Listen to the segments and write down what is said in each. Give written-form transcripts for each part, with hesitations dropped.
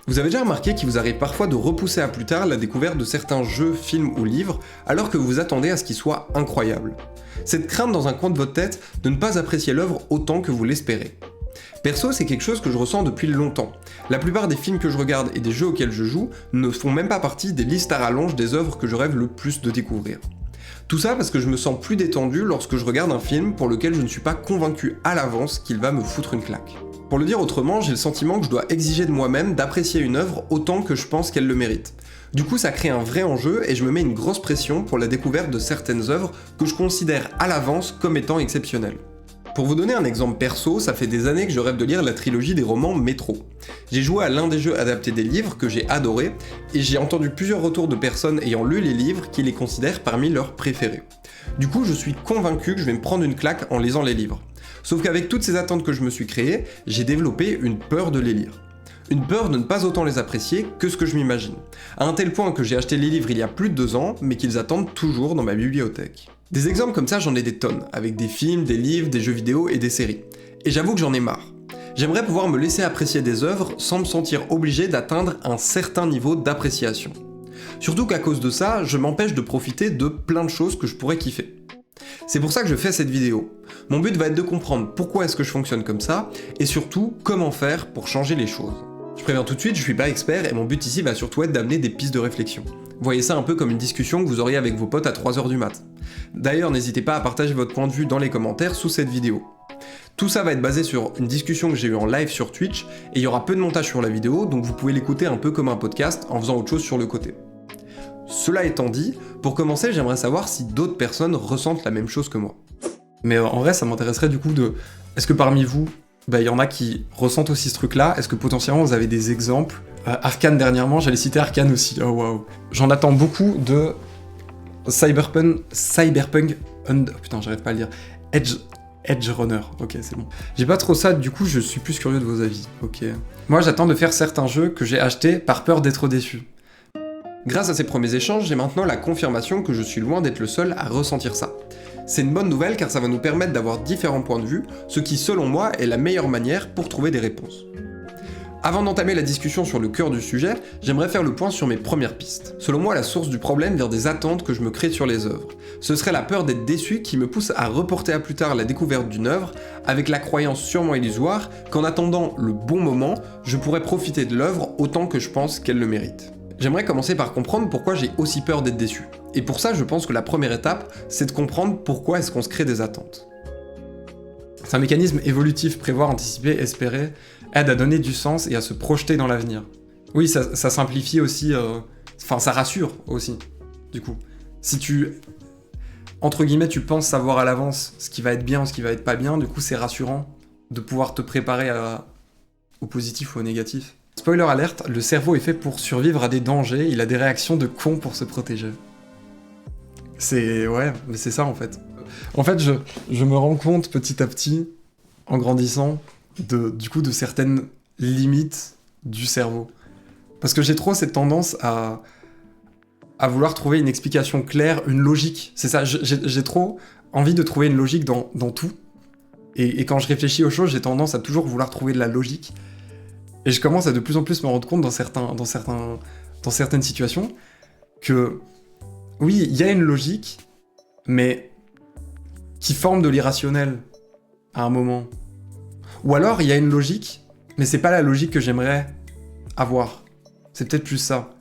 Vous avez déjà remarqué qu'il vous arrive parfois de repousser à plus tard la découverte de certains jeux, films ou livres, alors que vous vous attendez à ce qu'ils soient incroyables. Cette crainte dans un coin de votre tête de ne pas apprécier l'œuvre autant que vous l'espérez. Perso, c'est quelque chose que je ressens depuis longtemps. La plupart des films que je regarde et des jeux auxquels je joue ne font même pas partie des listes à rallonge des œuvres que je rêve le plus de découvrir. Tout ça parce que je me sens plus détendu lorsque je regarde un film pour lequel je ne suis pas convaincu à l'avance qu'il va me foutre une claque. Pour le dire autrement, j'ai le sentiment que je dois exiger de moi-même d'apprécier une œuvre autant que je pense qu'elle le mérite. Du coup, ça crée un vrai enjeu et je me mets une grosse pression pour la découverte de certaines œuvres que je considère à l'avance comme étant exceptionnelles. Pour vous donner un exemple perso, ça fait des années que je rêve de lire la trilogie des romans Métro. J'ai joué à l'un des jeux adaptés des livres que j'ai adoré, et j'ai entendu plusieurs retours de personnes ayant lu les livres qui les considèrent parmi leurs préférés. Du coup, je suis convaincu que je vais me prendre une claque en lisant les livres. Sauf qu'avec toutes ces attentes que je me suis créées, j'ai développé une peur de les lire. Une peur de ne pas autant les apprécier que ce que je m'imagine. À un tel point que j'ai acheté les livres il y a plus de 2 ans, mais qu'ils attendent toujours dans ma bibliothèque. Des exemples comme ça, j'en ai des tonnes, avec des films, des livres, des jeux vidéo et des séries. Et j'avoue que j'en ai marre. J'aimerais pouvoir me laisser apprécier des œuvres sans me sentir obligé d'atteindre un certain niveau d'appréciation. Surtout qu'à cause de ça, je m'empêche de profiter de plein de choses que je pourrais kiffer. C'est pour ça que je fais cette vidéo. Mon but va être de comprendre pourquoi est-ce que je fonctionne comme ça, et surtout comment faire pour changer les choses. Je préviens tout de suite, je suis pas expert et mon but ici va surtout être d'amener des pistes de réflexion. Voyez ça un peu comme une discussion que vous auriez avec vos potes à 3h du mat. D'ailleurs, n'hésitez pas à partager votre point de vue dans les commentaires sous cette vidéo. Tout ça va être basé sur une discussion que j'ai eue en live sur Twitch, et il y aura peu de montage sur la vidéo, donc vous pouvez l'écouter un peu comme un podcast en faisant autre chose sur le côté. Cela étant dit, pour commencer, j'aimerais savoir si d'autres personnes ressentent la même chose que moi. Mais en vrai, ça m'intéresserait du coup de... Est-ce que parmi vous, il y en a qui ressentent aussi ce truc-là? Est-ce que potentiellement vous avez des exemples? Arcane dernièrement, j'allais citer Arcane aussi, oh waouh. J'en attends beaucoup de Cyberpunk, putain j'arrive pas à le dire, Edge Runner, ok c'est bon. J'ai pas trop ça, du coup je suis plus curieux de vos avis, ok. Moi j'attends de faire certains jeux que j'ai achetés par peur d'être déçu. Grâce à ces premiers échanges, j'ai maintenant la confirmation que je suis loin d'être le seul à ressentir ça. C'est une bonne nouvelle car ça va nous permettre d'avoir différents points de vue, ce qui selon moi est la meilleure manière pour trouver des réponses. Avant d'entamer la discussion sur le cœur du sujet, j'aimerais faire le point sur mes premières pistes. Selon moi, la source du problème vient des attentes que je me crée sur les œuvres. Ce serait la peur d'être déçu qui me pousse à reporter à plus tard la découverte d'une œuvre, avec la croyance sûrement illusoire qu'en attendant le bon moment, je pourrais profiter de l'œuvre autant que je pense qu'elle le mérite. J'aimerais commencer par comprendre pourquoi j'ai aussi peur d'être déçu. Et pour ça, je pense que la première étape, c'est de comprendre pourquoi est-ce qu'on se crée des attentes. C'est un mécanisme évolutif, prévoir, anticiper, espérer, aide à donner du sens et à se projeter dans l'avenir. Oui, ça simplifie aussi, ça rassure aussi, du coup. Si tu, entre guillemets, tu penses savoir à l'avance ce qui va être bien ou ce qui va être pas bien, du coup c'est rassurant de pouvoir te préparer au positif ou au négatif. Spoiler alerte, le cerveau est fait pour survivre à des dangers, il a des réactions de con pour se protéger. Ouais, mais c'est ça en fait. En fait, je me rends compte petit à petit, en grandissant, de certaines limites du cerveau. Parce que j'ai trop cette tendance à vouloir trouver une explication claire, une logique. C'est ça, j'ai trop envie de trouver une logique dans tout. Et quand je réfléchis aux choses, j'ai tendance à toujours vouloir trouver de la logique. Et je commence à de plus en plus me rendre compte dans certaines situations que, oui, il y a une logique, mais qui forme de l'irrationnel à un moment. Ou alors, il y a une logique, mais c'est pas la logique que j'aimerais avoir. C'est peut-être plus ça.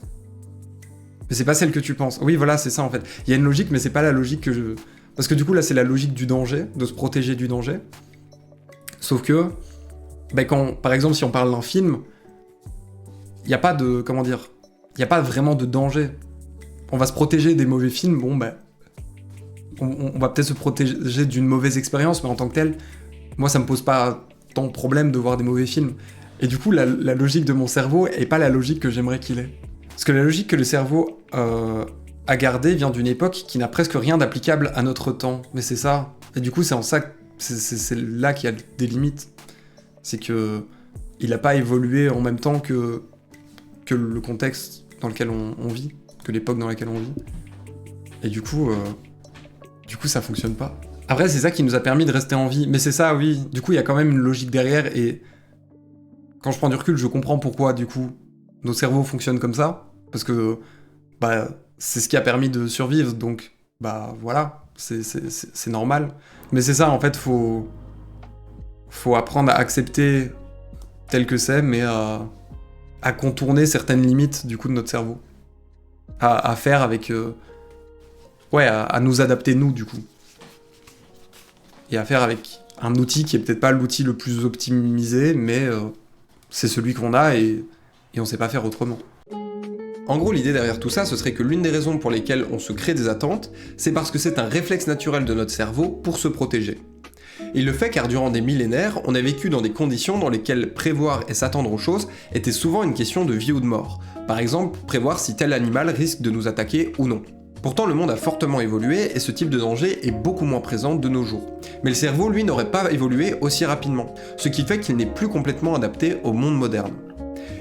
Mais c'est pas celle que tu penses. Oui, voilà, c'est ça en fait. Il y a une logique, mais c'est pas la logique que je... Parce que du coup, là, c'est la logique du danger, de se protéger du danger. Sauf que, par exemple, si on parle d'un film, il n'y a pas de... Comment dire ? Il n'y a pas vraiment de danger. On va se protéger des mauvais films, on va peut-être se protéger d'une mauvaise expérience, mais en tant que tel, moi, ça me pose pas tant de problème de voir des mauvais films. Et du coup, la logique de mon cerveau est pas la logique que j'aimerais qu'il ait. Parce que la logique que le cerveau a gardée vient d'une époque qui n'a presque rien d'applicable à notre temps. Mais c'est ça. Et du coup, c'est en ça que c'est là qu'il y a des limites. C'est que il n'a pas évolué en même temps que le contexte dans lequel on vit, que l'époque dans laquelle on vit. Et du coup, ça fonctionne pas. Après, c'est ça qui nous a permis de rester en vie. Mais c'est ça, oui. Du coup, il y a quand même une logique derrière. Et quand je prends du recul, je comprends pourquoi, du coup, nos cerveaux fonctionnent comme ça, parce que bah, c'est ce qui a permis de survivre, donc bah voilà, c'est normal. Mais c'est ça, en fait, faut apprendre à accepter tel que c'est, mais à contourner certaines limites du coup de notre cerveau. À faire avec... à nous adapter nous du coup. Et à faire avec un outil qui est peut-être pas l'outil le plus optimisé, mais c'est celui qu'on a et on sait pas faire autrement. En gros, l'idée derrière tout ça, ce serait que l'une des raisons pour lesquelles on se crée des attentes, c'est parce que c'est un réflexe naturel de notre cerveau pour se protéger. Il le fait car durant des millénaires, on a vécu dans des conditions dans lesquelles prévoir et s'attendre aux choses était souvent une question de vie ou de mort. Par exemple, prévoir si tel animal risque de nous attaquer ou non. Pourtant, le monde a fortement évolué et ce type de danger est beaucoup moins présent de nos jours. Mais le cerveau, lui, n'aurait pas évolué aussi rapidement, ce qui fait qu'il n'est plus complètement adapté au monde moderne.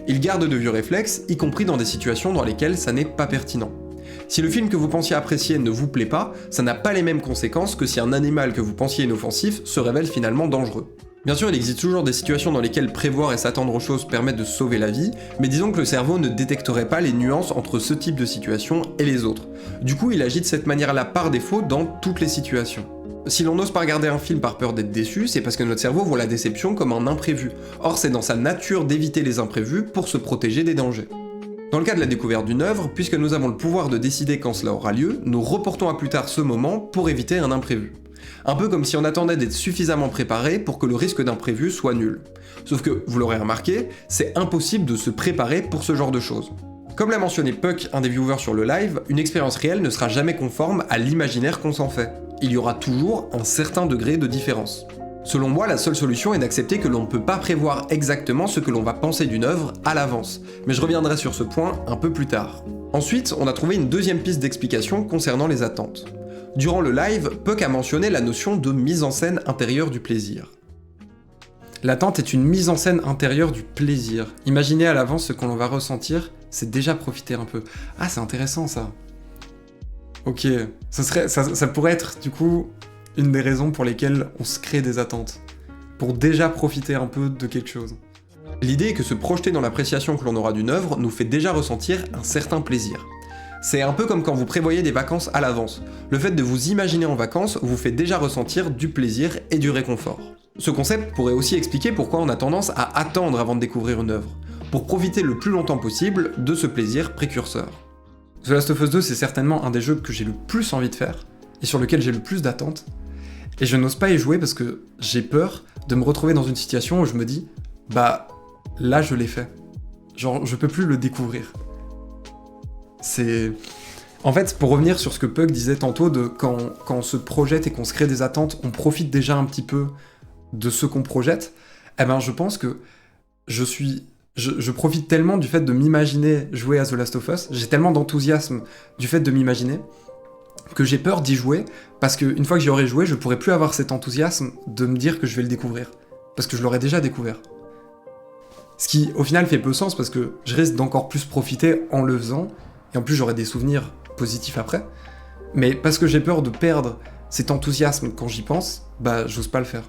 Il garde de vieux réflexes, y compris dans des situations dans lesquelles ça n'est pas pertinent. Si le film que vous pensiez apprécier ne vous plaît pas, ça n'a pas les mêmes conséquences que si un animal que vous pensiez inoffensif se révèle finalement dangereux. Bien sûr, il existe toujours des situations dans lesquelles prévoir et s'attendre aux choses permettent de sauver la vie, mais disons que le cerveau ne détecterait pas les nuances entre ce type de situation et les autres. Du coup, il agit de cette manière-là par défaut dans toutes les situations. Si l'on n'ose pas regarder un film par peur d'être déçu, c'est parce que notre cerveau voit la déception comme un imprévu. Or, c'est dans sa nature d'éviter les imprévus pour se protéger des dangers. Dans le cas de la découverte d'une œuvre, puisque nous avons le pouvoir de décider quand cela aura lieu, nous reportons à plus tard ce moment pour éviter un imprévu. Un peu comme si on attendait d'être suffisamment préparé pour que le risque d'imprévu soit nul. Sauf que, vous l'aurez remarqué, c'est impossible de se préparer pour ce genre de choses. Comme l'a mentionné Puck, un des viewers sur le live, une expérience réelle ne sera jamais conforme à l'imaginaire qu'on s'en fait. Il y aura toujours un certain degré de différence. Selon moi, la seule solution est d'accepter que l'on ne peut pas prévoir exactement ce que l'on va penser d'une œuvre à l'avance, mais je reviendrai sur ce point un peu plus tard. Ensuite, on a trouvé une deuxième piste d'explication concernant les attentes. Durant le live, Puck a mentionné la notion de mise en scène intérieure du plaisir. L'attente est une mise en scène intérieure du plaisir. Imaginer à l'avance ce qu'on va ressentir, c'est déjà profiter un peu. Ah, c'est intéressant ça. Ok, ça pourrait être du coup une des raisons pour lesquelles on se crée des attentes. Pour déjà profiter un peu de quelque chose. L'idée est que se projeter dans l'appréciation que l'on aura d'une œuvre nous fait déjà ressentir un certain plaisir. C'est un peu comme quand vous prévoyez des vacances à l'avance. Le fait de vous imaginer en vacances vous fait déjà ressentir du plaisir et du réconfort. Ce concept pourrait aussi expliquer pourquoi on a tendance à attendre avant de découvrir une œuvre, pour profiter le plus longtemps possible de ce plaisir précurseur. The Last of Us 2, c'est certainement un des jeux que j'ai le plus envie de faire, et sur lequel j'ai le plus d'attentes, et je n'ose pas y jouer parce que j'ai peur de me retrouver dans une situation où je me dis « bah, là je l'ai fait. Genre, je peux plus le découvrir. » C'est... En fait, pour revenir sur ce que Puck disait tantôt, de quand on se projette et qu'on se crée des attentes, on profite déjà un petit peu de ce qu'on projette, eh ben je pense que je profite tellement du fait de m'imaginer jouer à The Last of Us, j'ai tellement d'enthousiasme du fait de m'imaginer, que j'ai peur d'y jouer, parce qu'une fois que j'y aurai joué, je pourrai plus avoir cet enthousiasme de me dire que je vais le découvrir, parce que je l'aurai déjà découvert. Ce qui, au final, fait peu sens, parce que je risque d'encore plus profiter en le faisant, et en plus j'aurai des souvenirs positifs après, mais parce que j'ai peur de perdre cet enthousiasme quand j'y pense, bah j'ose pas le faire.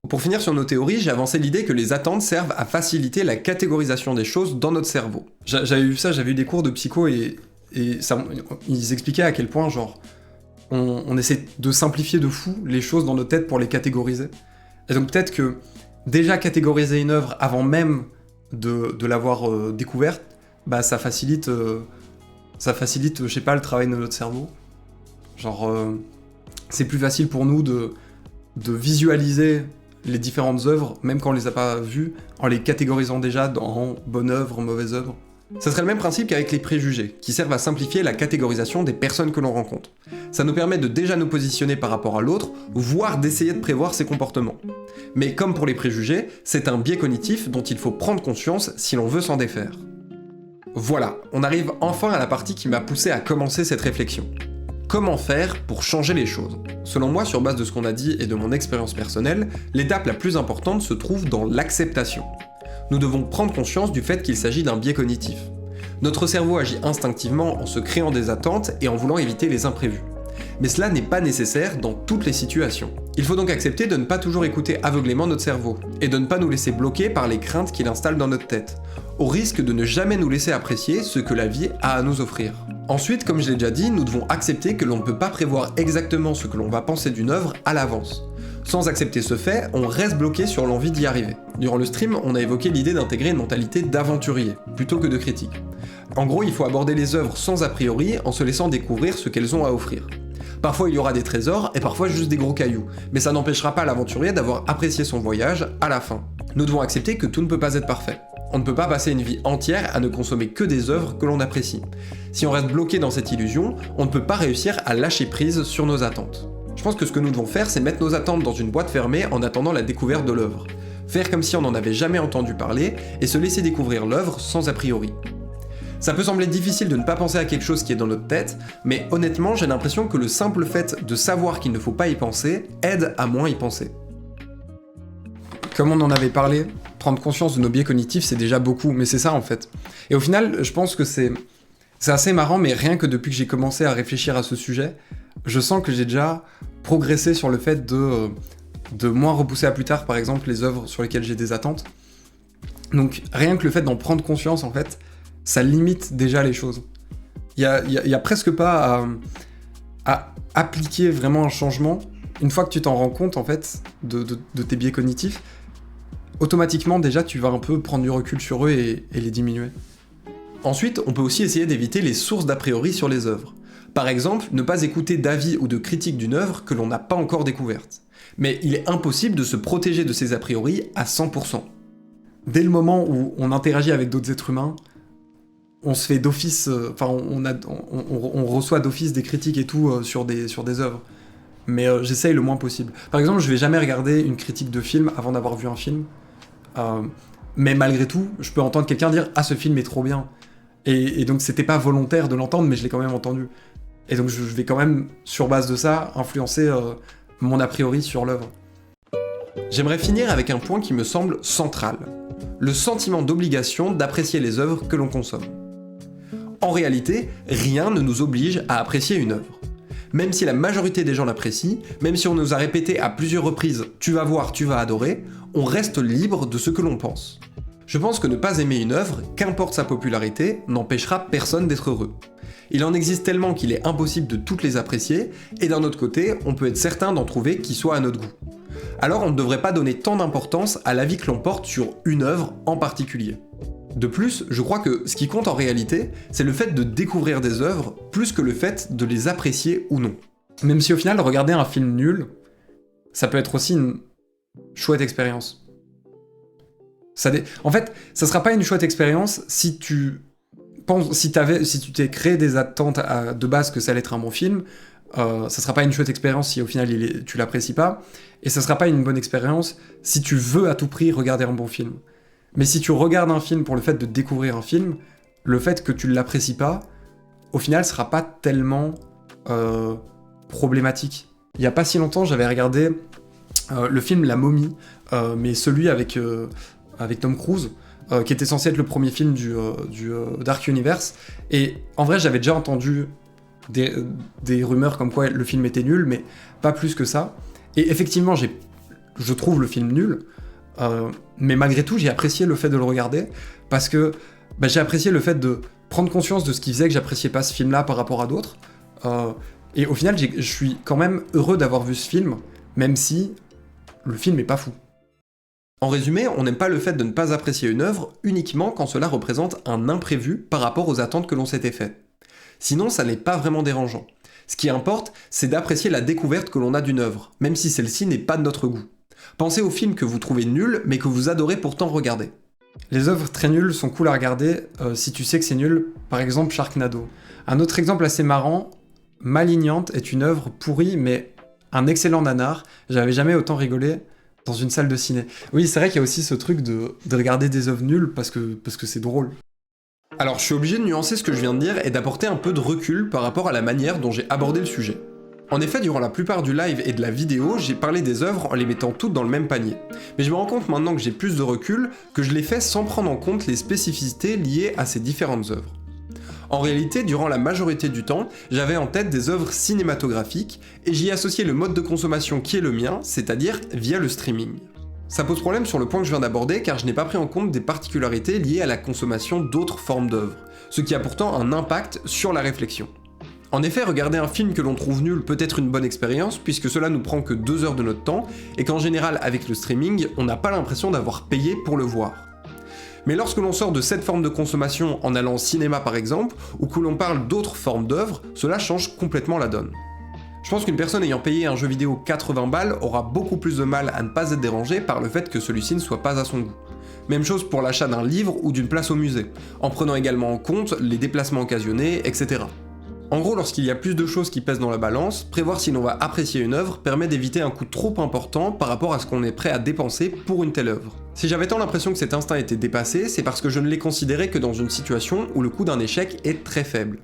Pour finir sur nos théories, j'ai avancé l'idée que les attentes servent à faciliter la catégorisation des choses dans notre cerveau. J'avais eu des cours de psycho et ça, ils expliquaient à quel point, genre, on essaie de simplifier de fou les choses dans notre tête pour les catégoriser. Et donc peut-être que déjà catégoriser une œuvre avant même de l'avoir découverte, bah ça facilite, je sais pas, le travail de notre cerveau. Genre, c'est plus facile pour nous de visualiser les différentes œuvres, même quand on les a pas vues, en les catégorisant déjà en bonne œuvre, mauvaise œuvre. Ça serait le même principe qu'avec les préjugés, qui servent à simplifier la catégorisation des personnes que l'on rencontre. Ça nous permet de déjà nous positionner par rapport à l'autre, voire d'essayer de prévoir ses comportements. Mais comme pour les préjugés, c'est un biais cognitif dont il faut prendre conscience si l'on veut s'en défaire. Voilà, on arrive enfin à la partie qui m'a poussé à commencer cette réflexion. Comment faire pour changer les choses ? Selon moi, sur base de ce qu'on a dit et de mon expérience personnelle, l'étape la plus importante se trouve dans l'acceptation. Nous devons prendre conscience du fait qu'il s'agit d'un biais cognitif. Notre cerveau agit instinctivement en se créant des attentes et en voulant éviter les imprévus. Mais cela n'est pas nécessaire dans toutes les situations. Il faut donc accepter de ne pas toujours écouter aveuglément notre cerveau, et de ne pas nous laisser bloquer par les craintes qu'il installe dans notre tête. au risque de ne jamais nous laisser apprécier ce que la vie a à nous offrir. Ensuite, comme je l'ai déjà dit, nous devons accepter que l'on ne peut pas prévoir exactement ce que l'on va penser d'une œuvre à l'avance. Sans accepter ce fait, on reste bloqué sur l'envie d'y arriver. Durant le stream, on a évoqué l'idée d'intégrer une mentalité d'aventurier, plutôt que de critique. En gros, il faut aborder les œuvres sans a priori, en se laissant découvrir ce qu'elles ont à offrir. Parfois il y aura des trésors, et parfois juste des gros cailloux, mais ça n'empêchera pas l'aventurier d'avoir apprécié son voyage à la fin. Nous devons accepter que tout ne peut pas être parfait. On ne peut pas passer une vie entière à ne consommer que des œuvres que l'on apprécie. Si on reste bloqué dans cette illusion, on ne peut pas réussir à lâcher prise sur nos attentes. Je pense que ce que nous devons faire, c'est mettre nos attentes dans une boîte fermée en attendant la découverte de l'œuvre. Faire comme si on n'en avait jamais entendu parler, et se laisser découvrir l'œuvre sans a priori. Ça peut sembler difficile de ne pas penser à quelque chose qui est dans notre tête, mais honnêtement, j'ai l'impression que le simple fait de savoir qu'il ne faut pas y penser aide à moins y penser. Comme on en avait parlé, prendre conscience de nos biais cognitifs, c'est déjà beaucoup, mais c'est ça en fait. Et au final, je pense que c'est assez marrant, mais rien que depuis que j'ai commencé à réfléchir à ce sujet, je sens que j'ai déjà progressé sur le fait de moins repousser à plus tard, par exemple, les œuvres sur lesquelles j'ai des attentes. Donc rien que le fait d'en prendre conscience, en fait, ça limite déjà les choses. Il y a presque pas à appliquer vraiment un changement. Une fois que tu t'en rends compte, en fait, de tes biais cognitifs, automatiquement, déjà, tu vas un peu prendre du recul sur eux et les diminuer. Ensuite, on peut aussi essayer d'éviter les sources d'a priori sur les œuvres. Par exemple, ne pas écouter d'avis ou de critiques d'une œuvre que l'on n'a pas encore découverte. Mais il est impossible de se protéger de ces a priori à 100%. Dès le moment où on interagit avec d'autres êtres humains, on se fait d'office, on reçoit d'office des critiques et tout sur des œuvres. Mais j'essaye le moins possible. Par exemple, je vais jamais regarder une critique de film avant d'avoir vu un film. Mais malgré tout, je peux entendre quelqu'un dire « Ah, ce film est trop bien ». Et donc c'était pas volontaire de l'entendre, mais je l'ai quand même entendu. Et donc je vais quand même, sur base de ça, influencer mon a priori sur l'œuvre. J'aimerais finir avec un point qui me semble central. Le sentiment d'obligation d'apprécier les œuvres que l'on consomme. En réalité, rien ne nous oblige à apprécier une œuvre. Même si la majorité des gens l'apprécient, même si on nous a répété à plusieurs reprises « tu vas voir, tu vas adorer », on reste libre de ce que l'on pense. Je pense que ne pas aimer une œuvre, qu'importe sa popularité, n'empêchera personne d'être heureux. Il en existe tellement qu'il est impossible de toutes les apprécier, et d'un autre côté, on peut être certain d'en trouver qui soient à notre goût. Alors on ne devrait pas donner tant d'importance à l'avis que l'on porte sur une œuvre en particulier. De plus, je crois que ce qui compte en réalité, c'est le fait de découvrir des œuvres plus que le fait de les apprécier ou non. Même si au final, regarder un film nul, ça peut être aussi une chouette expérience. En fait, ça sera pas une chouette expérience si tu t'es créé des attentes de base que ça allait être un bon film, ça sera pas une chouette expérience si au final tu l'apprécies pas, et ça sera pas une bonne expérience si tu veux à tout prix regarder un bon film. Mais si tu regardes un film pour le fait de découvrir un film, le fait que tu ne l'apprécies pas, au final, sera pas tellement problématique. Il y a pas si longtemps, j'avais regardé le film La Momie, mais celui avec Tom Cruise, qui était censé être le premier film du Dark Universe. Et en vrai, j'avais déjà entendu des rumeurs comme quoi le film était nul, mais pas plus que ça. Et effectivement, je trouve le film nul, mais malgré tout, j'ai apprécié le fait de le regarder, parce que j'ai apprécié le fait de prendre conscience de ce qui faisait que j'appréciais pas ce film-là par rapport à d'autres. Et au final, je suis quand même heureux d'avoir vu ce film, même si le film est pas fou. En résumé, on n'aime pas le fait de ne pas apprécier une œuvre uniquement quand cela représente un imprévu par rapport aux attentes que l'on s'était fait. Sinon, ça n'est pas vraiment dérangeant. Ce qui importe, c'est d'apprécier la découverte que l'on a d'une œuvre, même si celle-ci n'est pas de notre goût. Pensez aux films que vous trouvez nuls, mais que vous adorez pourtant regarder. Les œuvres très nulles sont cool à regarder si tu sais que c'est nul, par exemple Sharknado. Un autre exemple assez marrant, Malignante est une œuvre pourrie, mais un excellent nanar. J'avais jamais autant rigolé dans une salle de ciné. Oui, c'est vrai qu'il y a aussi ce truc de regarder des œuvres nulles parce que c'est drôle. Alors je suis obligé de nuancer ce que je viens de dire et d'apporter un peu de recul par rapport à la manière dont j'ai abordé le sujet. En effet, durant la plupart du live et de la vidéo, j'ai parlé des œuvres en les mettant toutes dans le même panier. Mais je me rends compte maintenant que j'ai plus de recul, que je l'ai fait sans prendre en compte les spécificités liées à ces différentes œuvres. En réalité, durant la majorité du temps, j'avais en tête des œuvres cinématographiques, et j'y associais le mode de consommation qui est le mien, c'est-à-dire via le streaming. Ça pose problème sur le point que je viens d'aborder car je n'ai pas pris en compte des particularités liées à la consommation d'autres formes d'œuvres, ce qui a pourtant un impact sur la réflexion. En effet, regarder un film que l'on trouve nul peut être une bonne expérience puisque cela nous prend que 2 heures de notre temps et qu'en général avec le streaming, on n'a pas l'impression d'avoir payé pour le voir. Mais lorsque l'on sort de cette forme de consommation en allant au cinéma par exemple, ou que l'on parle d'autres formes d'œuvres, cela change complètement la donne. Je pense qu'une personne ayant payé un jeu vidéo 80 balles aura beaucoup plus de mal à ne pas être dérangée par le fait que celui-ci ne soit pas à son goût. Même chose pour l'achat d'un livre ou d'une place au musée, en prenant également en compte les déplacements occasionnés, etc. En gros, lorsqu'il y a plus de choses qui pèsent dans la balance, prévoir si l'on va apprécier une œuvre permet d'éviter un coût trop important par rapport à ce qu'on est prêt à dépenser pour une telle œuvre. Si j'avais tant l'impression que cet instinct était dépassé, c'est parce que je ne l'ai considéré que dans une situation où le coût d'un échec est très faible.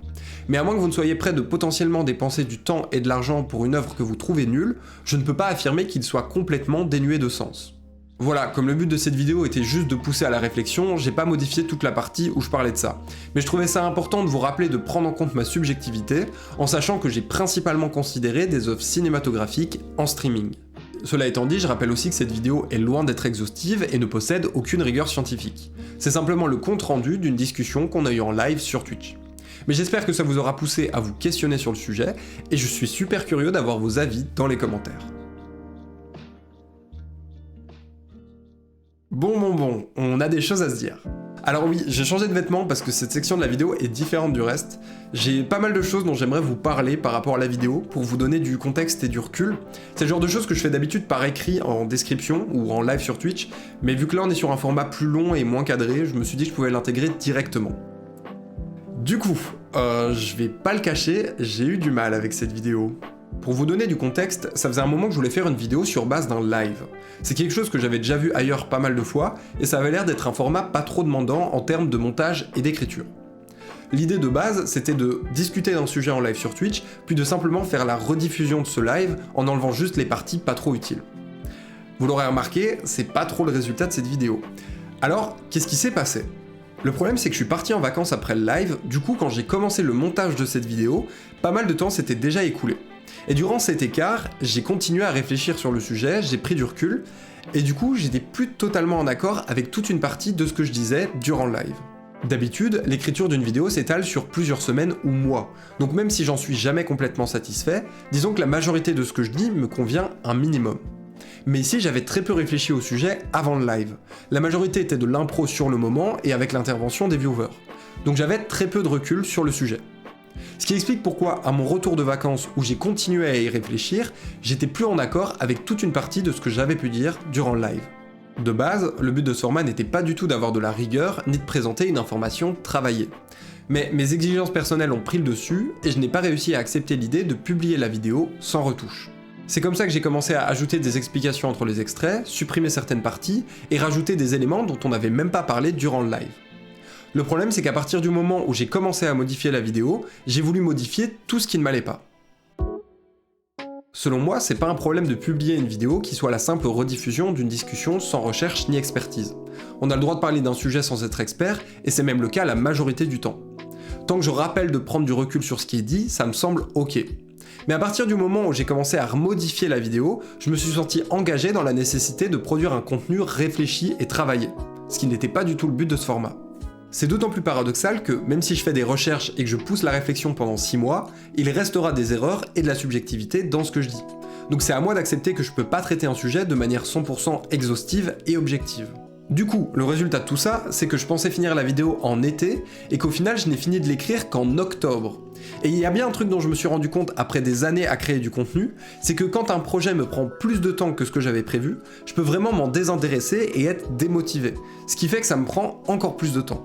Mais à moins que vous ne soyez prêt de potentiellement dépenser du temps et de l'argent pour une œuvre que vous trouvez nulle, je ne peux pas affirmer qu'il soit complètement dénué de sens. Voilà, comme le but de cette vidéo était juste de pousser à la réflexion, j'ai pas modifié toute la partie où je parlais de ça. Mais je trouvais ça important de vous rappeler de prendre en compte ma subjectivité, en sachant que j'ai principalement considéré des œuvres cinématographiques en streaming. Cela étant dit, je rappelle aussi que cette vidéo est loin d'être exhaustive et ne possède aucune rigueur scientifique. C'est simplement le compte-rendu d'une discussion qu'on a eue en live sur Twitch. Mais j'espère que ça vous aura poussé à vous questionner sur le sujet, et je suis super curieux d'avoir vos avis dans les commentaires. Bon, on a des choses à se dire. Alors oui, j'ai changé de vêtements parce que cette section de la vidéo est différente du reste. J'ai pas mal de choses dont j'aimerais vous parler par rapport à la vidéo, pour vous donner du contexte et du recul. C'est le genre de choses que je fais d'habitude par écrit en description ou en live sur Twitch, mais vu que là on est sur un format plus long et moins cadré, je me suis dit que je pouvais l'intégrer directement. Du coup, je vais pas le cacher, j'ai eu du mal avec cette vidéo. Pour vous donner du contexte, ça faisait un moment que je voulais faire une vidéo sur base d'un live. C'est quelque chose que j'avais déjà vu ailleurs pas mal de fois, et ça avait l'air d'être un format pas trop demandant en termes de montage et d'écriture. L'idée de base, c'était de discuter d'un sujet en live sur Twitch, puis de simplement faire la rediffusion de ce live en enlevant juste les parties pas trop utiles. Vous l'aurez remarqué, c'est pas trop le résultat de cette vidéo. Alors, qu'est-ce qui s'est passé ? Le problème c'est que je suis parti en vacances après le live, du coup quand j'ai commencé le montage de cette vidéo, pas mal de temps s'était déjà écoulé. Et durant cet écart, j'ai continué à réfléchir sur le sujet, j'ai pris du recul, et du coup j'étais plus totalement en accord avec toute une partie de ce que je disais durant le live. D'habitude, l'écriture d'une vidéo s'étale sur plusieurs semaines ou mois, donc même si j'en suis jamais complètement satisfait, disons que la majorité de ce que je dis me convient un minimum. Mais ici j'avais très peu réfléchi au sujet avant le live. La majorité était de l'impro sur le moment et avec l'intervention des viewers. Donc j'avais très peu de recul sur le sujet. Ce qui explique pourquoi, à mon retour de vacances où j'ai continué à y réfléchir, j'étais plus en accord avec toute une partie de ce que j'avais pu dire durant le live. De base, le but de ce format n'était pas du tout d'avoir de la rigueur, ni de présenter une information travaillée. Mais mes exigences personnelles ont pris le dessus, et je n'ai pas réussi à accepter l'idée de publier la vidéo sans retouche. C'est comme ça que j'ai commencé à ajouter des explications entre les extraits, supprimer certaines parties, et rajouter des éléments dont on n'avait même pas parlé durant le live. Le problème c'est qu'à partir du moment où j'ai commencé à modifier la vidéo, j'ai voulu modifier tout ce qui ne m'allait pas. Selon moi, c'est pas un problème de publier une vidéo qui soit la simple rediffusion d'une discussion sans recherche ni expertise. On a le droit de parler d'un sujet sans être expert, et c'est même le cas la majorité du temps. Tant que je rappelle de prendre du recul sur ce qui est dit, ça me semble ok. Mais à partir du moment où j'ai commencé à remodifier la vidéo, je me suis senti engagé dans la nécessité de produire un contenu réfléchi et travaillé, ce qui n'était pas du tout le but de ce format. C'est d'autant plus paradoxal que, même si je fais des recherches et que je pousse la réflexion pendant 6 mois, il restera des erreurs et de la subjectivité dans ce que je dis. Donc c'est à moi d'accepter que je peux pas traiter un sujet de manière 100% exhaustive et objective. Du coup, le résultat de tout ça, c'est que je pensais finir la vidéo en été, et qu'au final je n'ai fini de l'écrire qu'en octobre. Et il y a bien un truc dont je me suis rendu compte après des années à créer du contenu, c'est que quand un projet me prend plus de temps que ce que j'avais prévu, je peux vraiment m'en désintéresser et être démotivé, ce qui fait que ça me prend encore plus de temps.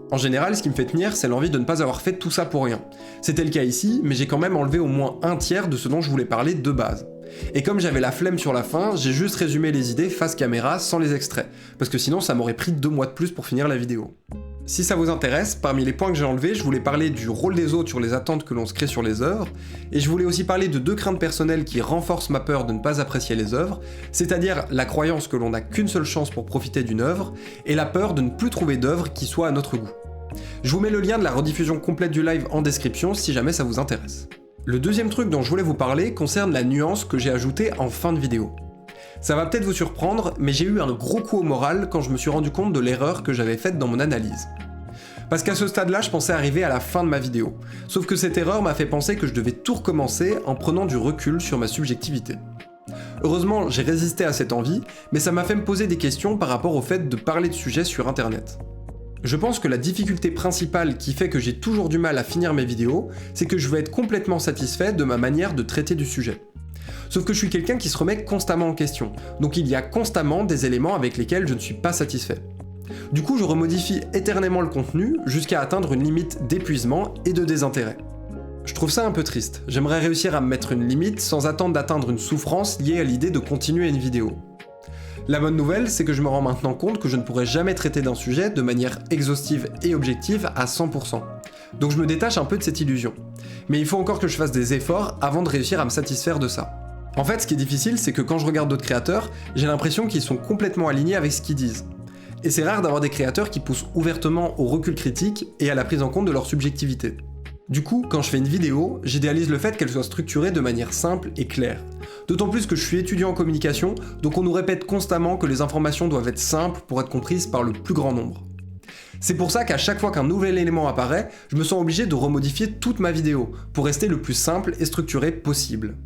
En général, ce qui me fait tenir, c'est l'envie de ne pas avoir fait tout ça pour rien. C'était le cas ici, mais j'ai quand même enlevé au moins un tiers de ce dont je voulais parler de base. Et comme j'avais la flemme sur la fin, j'ai juste résumé les idées face caméra sans les extraits, parce que sinon ça m'aurait pris 2 mois de plus pour finir la vidéo. Si ça vous intéresse, parmi les points que j'ai enlevés, je voulais parler du rôle des autres sur les attentes que l'on se crée sur les œuvres, et je voulais aussi parler de 2 craintes personnelles qui renforcent ma peur de ne pas apprécier les œuvres, c'est-à-dire la croyance que l'on n'a qu'une seule chance pour profiter d'une œuvre, et la peur de ne plus trouver d'œuvre qui soit à notre goût. Je vous mets le lien de la rediffusion complète du live en description si jamais ça vous intéresse. Le deuxième truc dont je voulais vous parler concerne la nuance que j'ai ajoutée en fin de vidéo. Ça va peut-être vous surprendre, mais j'ai eu un gros coup au moral quand je me suis rendu compte de l'erreur que j'avais faite dans mon analyse. Parce qu'à ce stade-là, je pensais arriver à la fin de ma vidéo. Sauf que cette erreur m'a fait penser que je devais tout recommencer en prenant du recul sur ma subjectivité. Heureusement, j'ai résisté à cette envie, mais ça m'a fait me poser des questions par rapport au fait de parler de sujets sur internet. Je pense que la difficulté principale qui fait que j'ai toujours du mal à finir mes vidéos, c'est que je veux être complètement satisfait de ma manière de traiter du sujet. Sauf que je suis quelqu'un qui se remet constamment en question, donc il y a constamment des éléments avec lesquels je ne suis pas satisfait. Du coup, je remodifie éternellement le contenu jusqu'à atteindre une limite d'épuisement et de désintérêt. Je trouve ça un peu triste, j'aimerais réussir à me mettre une limite sans attendre d'atteindre une souffrance liée à l'idée de continuer une vidéo. La bonne nouvelle, c'est que je me rends maintenant compte que je ne pourrai jamais traiter d'un sujet de manière exhaustive et objective à 100%. Donc je me détache un peu de cette illusion. Mais il faut encore que je fasse des efforts avant de réussir à me satisfaire de ça. En fait, ce qui est difficile, c'est que quand je regarde d'autres créateurs, j'ai l'impression qu'ils sont complètement alignés avec ce qu'ils disent. Et c'est rare d'avoir des créateurs qui poussent ouvertement au recul critique et à la prise en compte de leur subjectivité. Du coup, quand je fais une vidéo, j'idéalise le fait qu'elle soit structurée de manière simple et claire. D'autant plus que je suis étudiant en communication, donc on nous répète constamment que les informations doivent être simples pour être comprises par le plus grand nombre. C'est pour ça qu'à chaque fois qu'un nouvel élément apparaît, je me sens obligé de remodifier toute ma vidéo, pour rester le plus simple et structuré possible.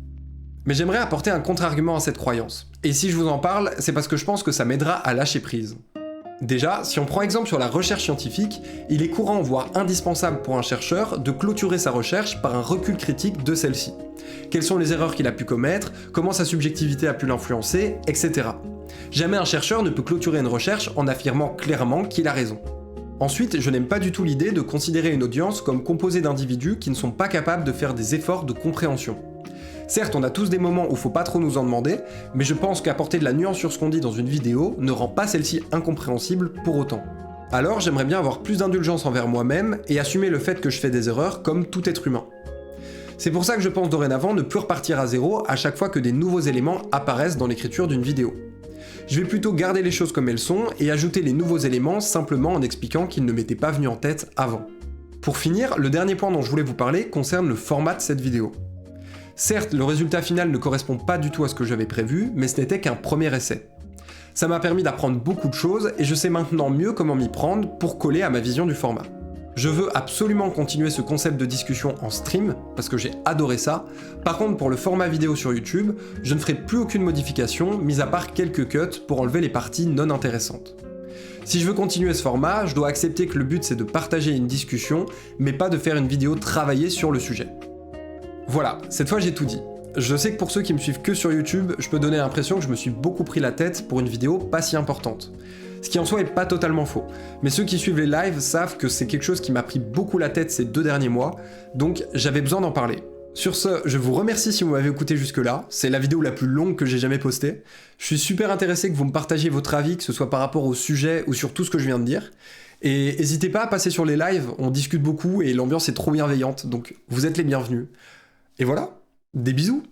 Mais j'aimerais apporter un contre-argument à cette croyance. Et si je vous en parle, c'est parce que je pense que ça m'aidera à lâcher prise. Déjà, si on prend exemple sur la recherche scientifique, il est courant, voire indispensable pour un chercheur, de clôturer sa recherche par un recul critique de celle-ci. Quelles sont les erreurs qu'il a pu commettre, comment sa subjectivité a pu l'influencer, etc. Jamais un chercheur ne peut clôturer une recherche en affirmant clairement qu'il a raison. Ensuite, je n'aime pas du tout l'idée de considérer une audience comme composée d'individus qui ne sont pas capables de faire des efforts de compréhension. Certes, on a tous des moments où faut pas trop nous en demander, mais je pense qu'apporter de la nuance sur ce qu'on dit dans une vidéo ne rend pas celle-ci incompréhensible pour autant. Alors j'aimerais bien avoir plus d'indulgence envers moi-même et assumer le fait que je fais des erreurs comme tout être humain. C'est pour ça que je pense dorénavant ne plus repartir à zéro à chaque fois que des nouveaux éléments apparaissent dans l'écriture d'une vidéo. Je vais plutôt garder les choses comme elles sont et ajouter les nouveaux éléments simplement en expliquant qu'ils ne m'étaient pas venus en tête avant. Pour finir, le dernier point dont je voulais vous parler concerne le format de cette vidéo. Certes, le résultat final ne correspond pas du tout à ce que j'avais prévu, mais ce n'était qu'un premier essai. Ça m'a permis d'apprendre beaucoup de choses et je sais maintenant mieux comment m'y prendre pour coller à ma vision du format. Je veux absolument continuer ce concept de discussion en stream, parce que j'ai adoré ça. Par contre, pour le format vidéo sur YouTube, je ne ferai plus aucune modification, mis à part quelques cuts pour enlever les parties non intéressantes. Si je veux continuer ce format, je dois accepter que le but c'est de partager une discussion, mais pas de faire une vidéo travaillée sur le sujet. Voilà, cette fois j'ai tout dit. Je sais que pour ceux qui me suivent que sur YouTube, je peux donner l'impression que je me suis beaucoup pris la tête pour une vidéo pas si importante. Ce qui en soi est pas totalement faux. Mais ceux qui suivent les lives savent que c'est quelque chose qui m'a pris beaucoup la tête ces 2 derniers mois, donc j'avais besoin d'en parler. Sur ce, je vous remercie si vous m'avez écouté jusque-là, c'est la vidéo la plus longue que j'ai jamais postée. Je suis super intéressé que vous me partagiez votre avis, que ce soit par rapport au sujet ou sur tout ce que je viens de dire. Et n'hésitez pas à passer sur les lives, on discute beaucoup et l'ambiance est trop bienveillante, donc vous êtes les bienvenus. Et voilà, des bisous!